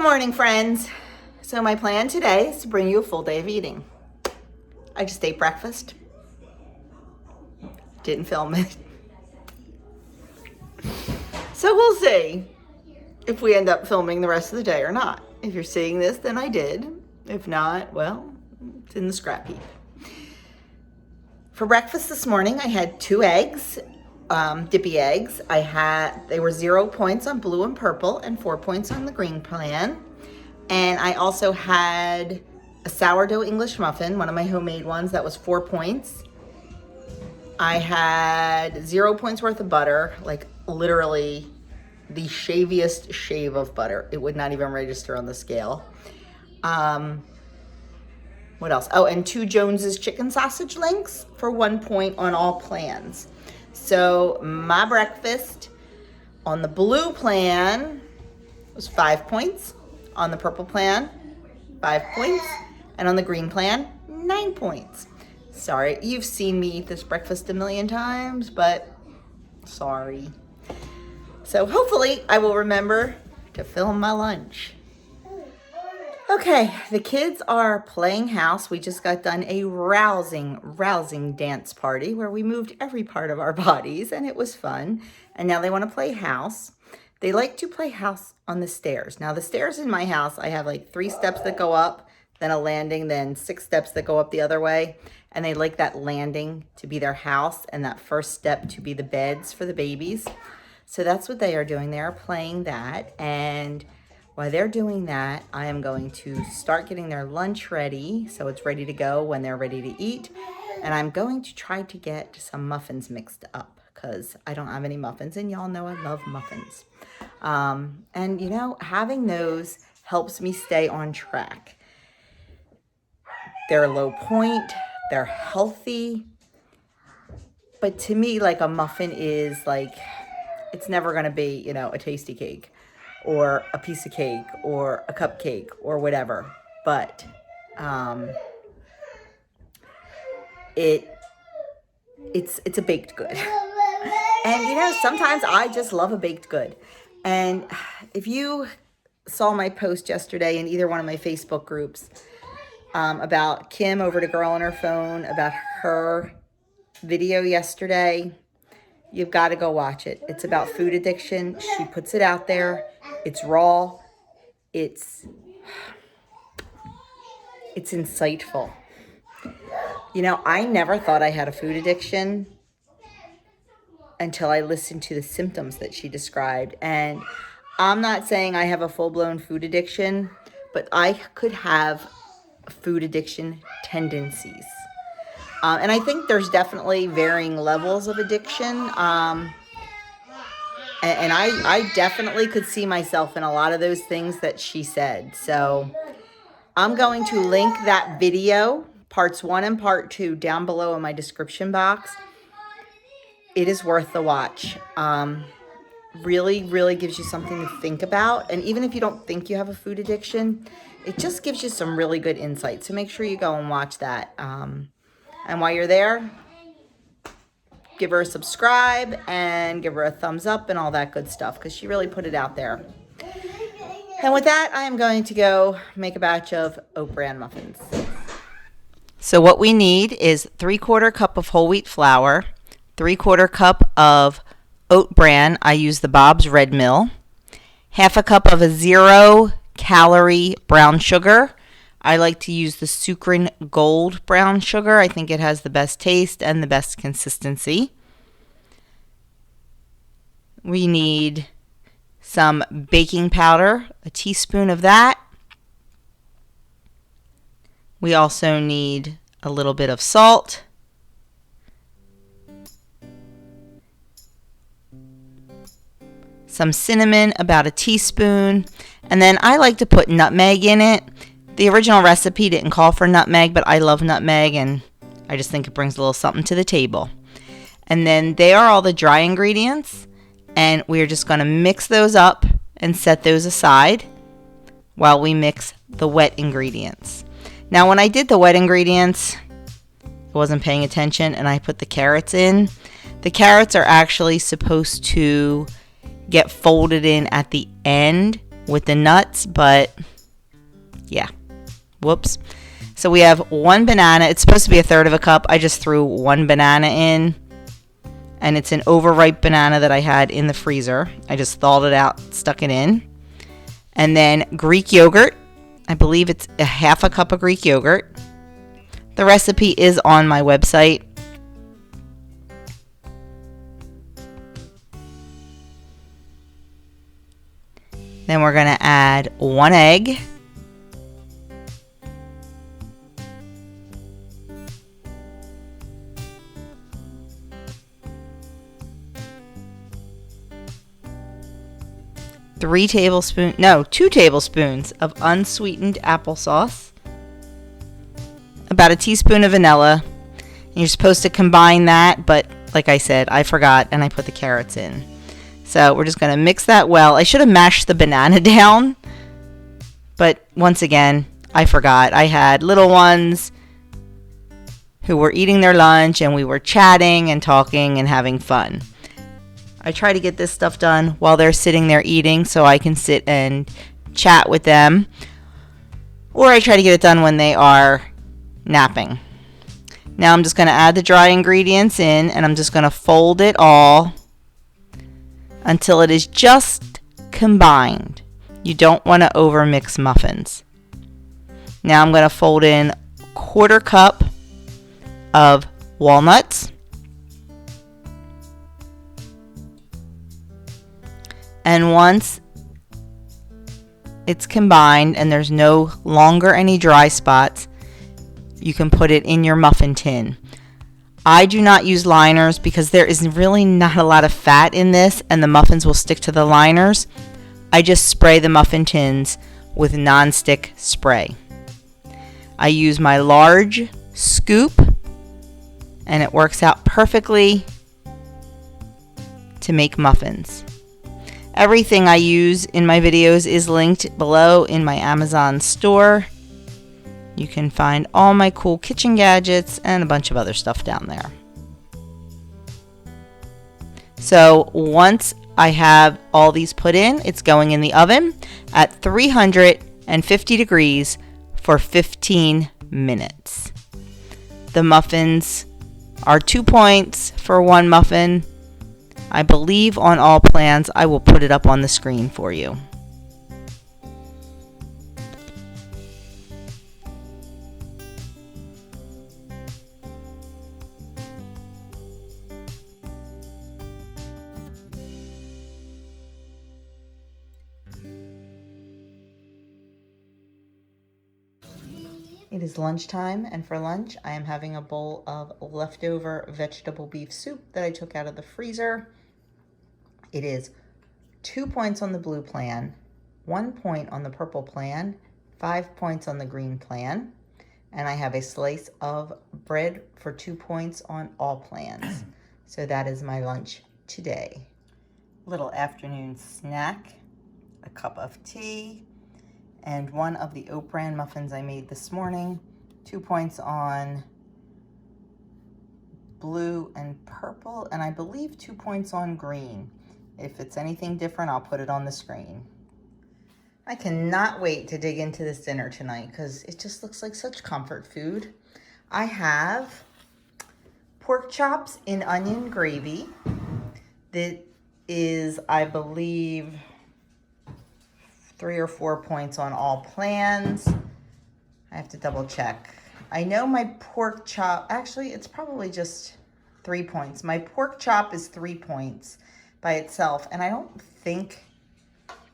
morning, friends. So my plan today is to bring you a full day of eating. I just ate breakfast. Didn't film it. So we'll see if we end up filming the rest of the day or not. If you're seeing this, then I did. If not, well, it's in the scrap heap. For breakfast this morning, I had 2 eggs, dippy eggs. They were 0 points on blue and purple and 4 points on the green plan. And I also had a sourdough English muffin, one of my homemade ones, that was 4 points. I had 0 points worth of butter, like literally the shaviest shave of butter. It would not even register on the scale. What else? Oh, and 2 Jones's chicken sausage links for 1 point on all plans. So my breakfast on the blue plan was 5 points. On the purple plan, 5 points. And on the green plan, 9 points. Sorry, you've seen me eat this breakfast a million times, but sorry. So hopefully I will remember to film my lunch. Okay, the kids are playing house. We just got done a rousing dance party where we moved every part of our bodies, and it was fun. And now they want to play house. They like to play house on the stairs. Now the stairs in my house, I have like 3 steps that go up, then a landing, then 6 steps that go up the other way. And they like that landing to be their house and that first step to be the beds for the babies. So that's what they are doing. They are playing that. And while they're doing that, I am going to start getting their lunch ready so it's ready to go when they're ready to eat. And I'm going to try to get some muffins mixed up because I don't have any muffins, and y'all know I love muffins. And you know, having those helps me stay on track. They're low point, they're healthy, but to me, like, a muffin is like, it's never gonna be, you know, a tasty cake or a piece of cake or a cupcake or whatever, but it's a baked good. And you know, sometimes I just love a baked good. And if you saw my post yesterday in either one of my Facebook groups about Kim over to Girl on Her Phone, about her video yesterday, you've got to go watch it. It's about food addiction. She puts it out there. It's raw. It's insightful. You know, I never thought I had a food addiction until I listened to the symptoms that she described. And I'm not saying I have a full-blown food addiction, but I could have food addiction tendencies. And I think there's definitely varying levels of addiction. And I definitely could see myself in a lot of those things that she said. So I'm going to link that video, parts 1 and part 2, down below in my description box. It is worth the watch. Really gives you something to think about. And even if you don't think you have a food addiction, it just gives you some really good insight. So make sure you go and watch that. And while you're there, give her a subscribe and give her a thumbs up and all that good stuff, because she really put it out there. And with that, I am going to go make a batch of oat bran muffins. So what we need is 3/4 cup of whole wheat flour, 3/4 cup of oat bran. I use the Bob's Red Mill. 1/2 cup of a 0-calorie brown sugar. I like to use the Sucrin Gold brown sugar. I think it has the best taste and the best consistency. We need some baking powder, a teaspoon of that. We also need a little bit of salt. Some cinnamon, about a teaspoon. And then I like to put nutmeg in it. The original recipe didn't call for nutmeg, but I love nutmeg, and I just think it brings a little something to the table. And then there are all the dry ingredients, and we're just going to mix those up and set those aside while we mix the wet ingredients. Now, when I did the wet ingredients, I wasn't paying attention, and I put the carrots in. The carrots are actually supposed to get folded in at the end with the nuts, but yeah, whoops. So we have 1 banana. It's supposed to be 1/3 of a cup. I just threw 1 banana in, and it's an overripe banana that I had in the freezer. I just thawed it out, stuck it in. And then Greek yogurt. I believe it's a 1/2 cup of Greek yogurt. The recipe is on my website. Then we're going to add 1 egg. Two tablespoons of unsweetened applesauce, about a teaspoon of vanilla. And you're supposed to combine that, but like I said, I forgot and I put the carrots in. So we're just going to mix that well. I should have mashed the banana down, but once again, I forgot. I had little ones who were eating their lunch and we were chatting and talking and having fun. I try to get this stuff done while they're sitting there eating so I can sit and chat with them. Or I try to get it done when they are napping. Now I'm just going to add the dry ingredients in, and I'm just going to fold it all until it is just combined. You don't want to overmix muffins. Now I'm going to fold in 1/4 cup of walnuts. And once it's combined and there's no longer any dry spots, you can put it in your muffin tin. I do not use liners because there is really not a lot of fat in this and the muffins will stick to the liners. I just spray the muffin tins with non-stick spray. I use my large scoop and it works out perfectly to make muffins. Everything I use in my videos is linked below in my Amazon store. You can find all my cool kitchen gadgets and a bunch of other stuff down there. So once I have all these put in, it's going in the oven at 350 degrees for 15 minutes. The muffins are 2 points for 1 muffin. I believe on all plans. I will put it up on the screen for you. It is lunchtime, and for lunch I am having a bowl of leftover vegetable beef soup that I took out of the freezer. It is 2 points on the blue plan, 1 point on the purple plan, 5 points on the green plan, and I have a slice of bread for 2 points on all plans. So that is my lunch today. Little afternoon snack, a cup of tea, and one of the oat bran muffins I made this morning. 2 points on blue and purple, and I believe 2 points on green. If it's anything different, I'll put it on the screen. I cannot wait to dig into this dinner tonight because it just looks like such comfort food. I have pork chops in onion gravy. That is, I believe, 3 or 4 points on all plans. I have to double check. I know my pork chop, actually it's probably just 3 points. My pork chop is 3 points by itself, and I don't think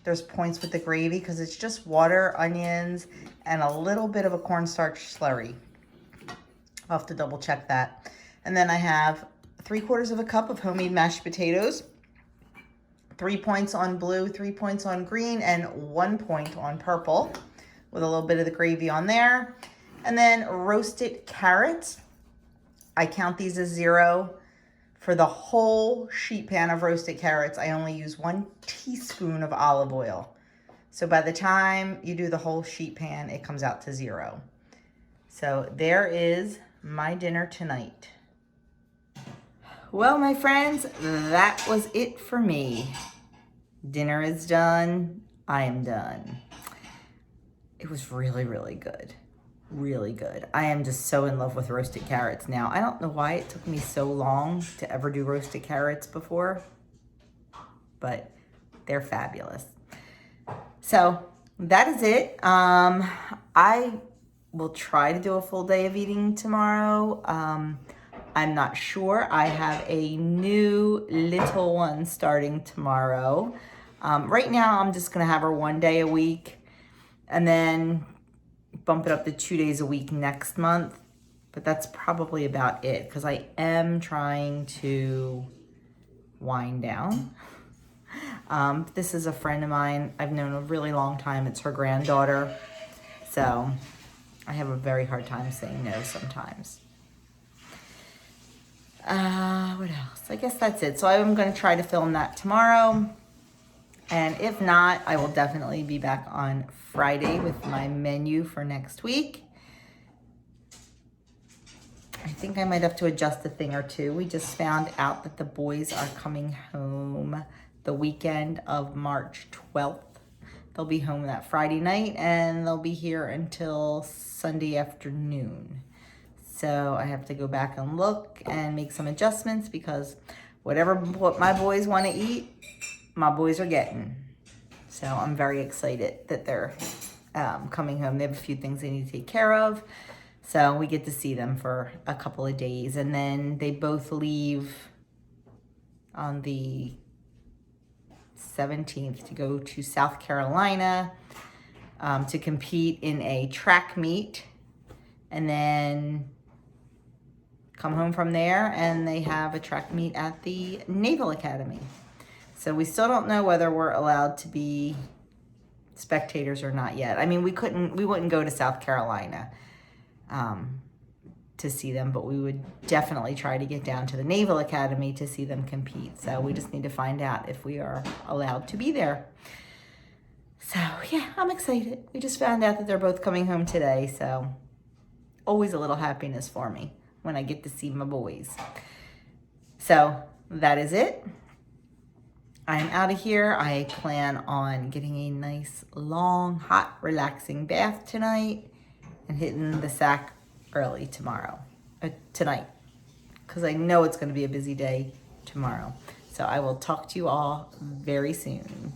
there's points with the gravy because it's just water, onions, and a little bit of a cornstarch slurry. I'll have to double check that. And then I have 3/4 of a cup of homemade mashed potatoes. 3 points on blue, 3 points on green, and 1 point on purple with a little bit of the gravy on there. And then roasted carrots. I count these as 0. For the whole sheet pan of roasted carrots, I only use 1 teaspoon of olive oil. So by the time you do the whole sheet pan, it comes out to 0. So there is my dinner tonight. Well, my friends, that was it for me. Dinner is done. I am done. It was really, really good. Really good. I am just so in love with roasted carrots now. I don't know why it took me so long to ever do roasted carrots before, but they're fabulous. So that is it. I will try to do a full day of eating tomorrow. I'm not sure. I have a new little one starting tomorrow. Right now, I'm just going to have her 1 day a week and then bump it up to 2 days a week next month. But that's probably about it because I am trying to wind down. This is a friend of mine I've known a really long time. It's her granddaughter. So I have a very hard time saying no sometimes. What else? I guess that's it. So I'm going to try to film that tomorrow. And if not, I will definitely be back on Friday with my menu for next week. I think I might have to adjust a thing or two. We just found out that the boys are coming home the weekend of March 12th. They'll be home that Friday night and they'll be here until Sunday afternoon. So I have to go back and look and make some adjustments because what my boys want to eat, my boys are getting. So I'm very excited that they're coming home. They have a few things they need to take care of. So we get to see them for a couple of days. And then they both leave on the 17th to go to South Carolina to compete in a track meet. And then come home from there and they have a track meet at the Naval Academy. So we still don't know whether we're allowed to be spectators or not yet. I mean, we wouldn't go to South Carolina to see them, but we would definitely try to get down to the Naval Academy to see them compete. So we just need to find out if we are allowed to be there. So yeah, I'm excited. We just found out that they're both coming home today. So always a little happiness for me when I get to see my boys. So that is it. I'm out of here. I plan on getting a nice, long, hot, relaxing bath tonight and hitting the sack early tonight, because I know it's going to be a busy day tomorrow. So I will talk to you all very soon.